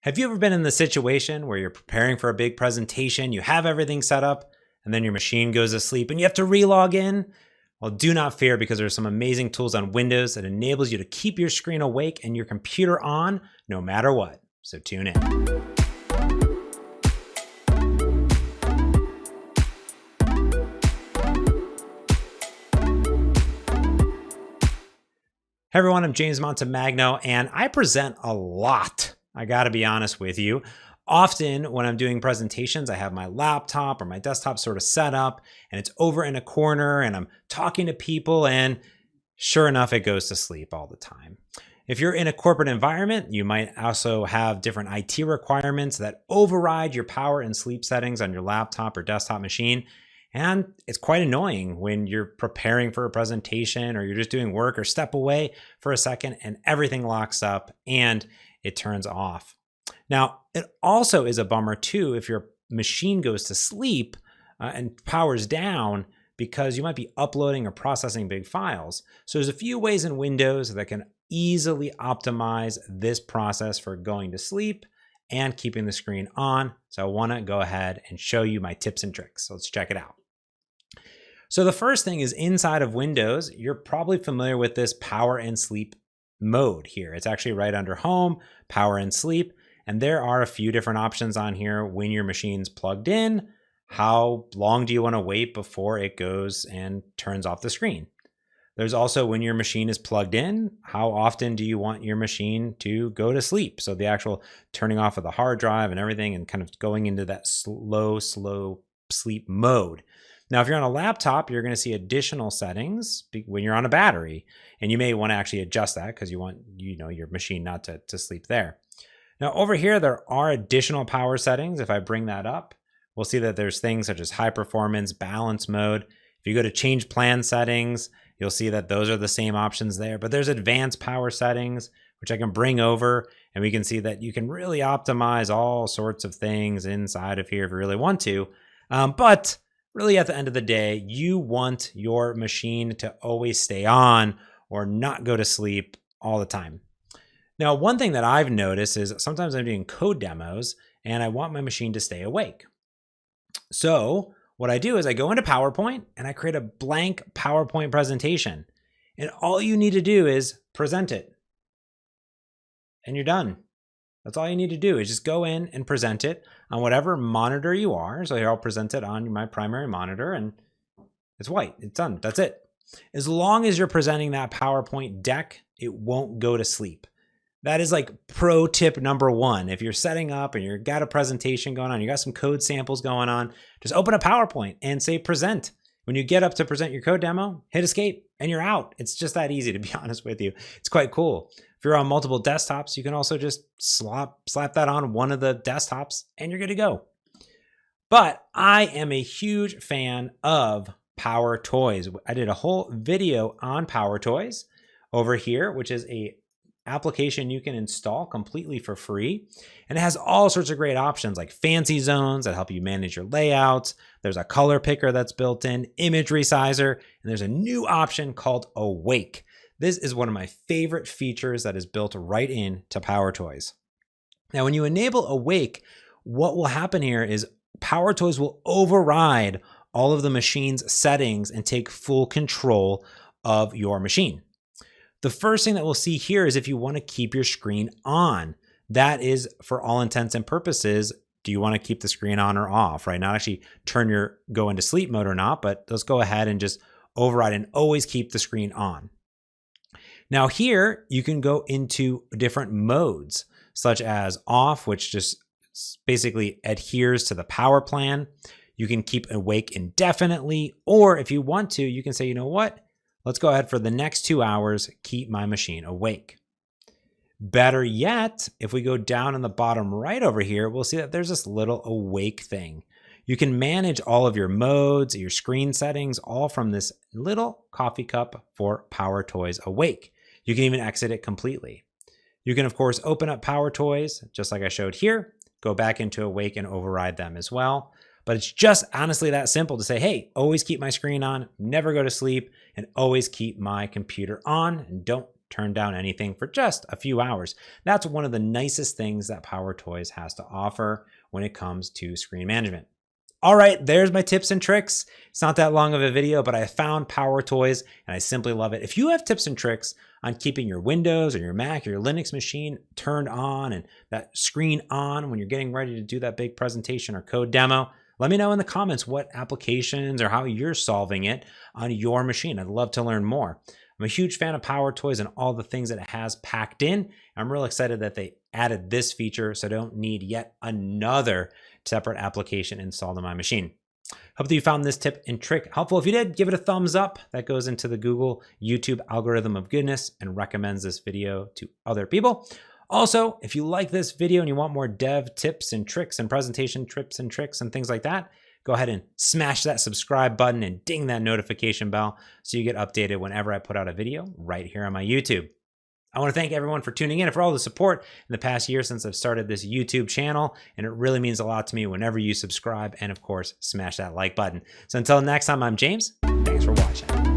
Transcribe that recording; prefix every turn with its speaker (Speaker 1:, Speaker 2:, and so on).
Speaker 1: Have you ever been in the situation where you're preparing for a big presentation, you have everything set up, and then your machine goes to sleep and you have to re-log in? Well, do not fear, because there's some amazing tools on Windows that enables you to keep your screen awake and your computer on no matter what. So tune in. Hey everyone, I'm James Montemagno, and I present a lot. I gotta be honest with you. Often when I'm doing presentations, I have my laptop or my desktop sort of set up and it's over in a corner and I'm talking to people, and sure enough, it goes to sleep all the time. If you're in a corporate environment, you might also have different IT requirements that override your power and sleep settings on your laptop or desktop machine. And it's quite annoying when you're preparing for a presentation or you're just doing work or step away for a second and everything locks up and it turns off. Now, it also is a bummer too if your machine goes to sleep and powers down, because you might be uploading or processing big files. So there's a few ways in Windows that can easily optimize this process for going to sleep and keeping the screen on. So I want to go ahead and show you my tips and tricks. So let's check it out. So the first thing is, inside of Windows, you're probably familiar with this power and sleep mode here. It's actually right under Home, Power and Sleep. And there are a few different options on here. When your machine's plugged in, how long do you want to wait before it goes and turns off the screen? There's also, when your machine is plugged in, how often do you want your machine to go to sleep? So the actual turning off of the hard drive and everything and kind of going into that slow sleep mode. Now, if you're on a laptop, you're going to see additional settings when you're on a battery, and you may want to actually adjust that because you want, your machine not to sleep there. Now, over here, there are additional power settings. If I bring that up, we'll see that there's things such as high performance, balance mode. If you go to change plan settings, you'll see that those are the same options there, but there's advanced power settings, which I can bring over, and we can see that you can really optimize all sorts of things inside of here if you really want to. But really, at the end of the day, you want your machine to always stay on or not go to sleep all the time. Now, one thing that I've noticed is sometimes I'm doing code demos and I want my machine to stay awake. So what I do is I go into PowerPoint and I create a blank PowerPoint presentation. And all you need to do is present it. And you're done. That's all you need to do, is just go in and present it on whatever monitor you are. So here, I'll present it on my primary monitor and it's white. It's done. That's it. As long as you're presenting that PowerPoint deck, it won't go to sleep. That is like pro tip number one. If you're setting up and you've got a presentation going on, you got some code samples going on, just open a PowerPoint and say present. When you get up to present your code demo, hit escape and you're out. It's just that easy, to be honest with you. It's quite cool. If you're on multiple desktops, you can also just slap that on one of the desktops and you're good to go. But I am a huge fan of PowerToys. I did a whole video on PowerToys over here, which is a application you can install completely for free. And it has all sorts of great options like fancy zones that help you manage your layouts. There's a color picker that's built in, image resizer, and there's a new option called Awake. This is one of my favorite features that is built right into PowerToys. Now, when you enable Awake, what will happen here is PowerToys will override all of the machine's settings and take full control of your machine. The first thing that we'll see here is if you want to keep your screen on. That is, for all intents and purposes, do you want to keep the screen on or off, right? Not actually go into sleep mode or not, but let's go ahead and just override and always keep the screen on. Now here, you can go into different modes, such as off, which just basically adheres to the power plan. You can keep awake indefinitely, or if you want to, you can say, you know what? Let's go ahead for the next 2 hours, keep my machine awake. Better yet, if we go down in the bottom right over here, we'll see that there's this little awake thing. You can manage all of your modes, your screen settings, all from this little coffee cup for PowerToys Awake. You can even exit it completely. You can, of course, open up PowerToys, just like I showed here, go back into Awake and override them as well. But it's just honestly that simple to say, hey, always keep my screen on, never go to sleep, and always keep my computer on, and don't turn down anything for just a few hours. That's one of the nicest things that PowerToys has to offer when it comes to screen management. All right, there's my tips and tricks. It's not that long of a video, but I found PowerToys and I simply love it. If you have tips and tricks on keeping your Windows or your Mac or your Linux machine turned on and that screen on when you're getting ready to do that big presentation or code demo, let me know in the comments what applications or how you're solving it on your machine. I'd love to learn more. I'm a huge fan of PowerToys and all the things that it has packed in. I'm real excited that they added this feature so I don't need yet another separate application installed on my machine. Hope that you found this tip and trick helpful. If you did, give it a thumbs up. That goes into the Google YouTube algorithm of goodness and recommends this video to other people. Also, if you like this video and you want more dev tips and tricks and presentation tips and tricks and things like that, go ahead and smash that subscribe button and ding that notification bell so you get updated whenever I put out a video right here on my YouTube. I want to thank everyone for tuning in and for all the support in the past year since I've started this YouTube channel, and it really means a lot to me whenever you subscribe and, of course, smash that like button. So until next time, I'm James. Thanks for watching.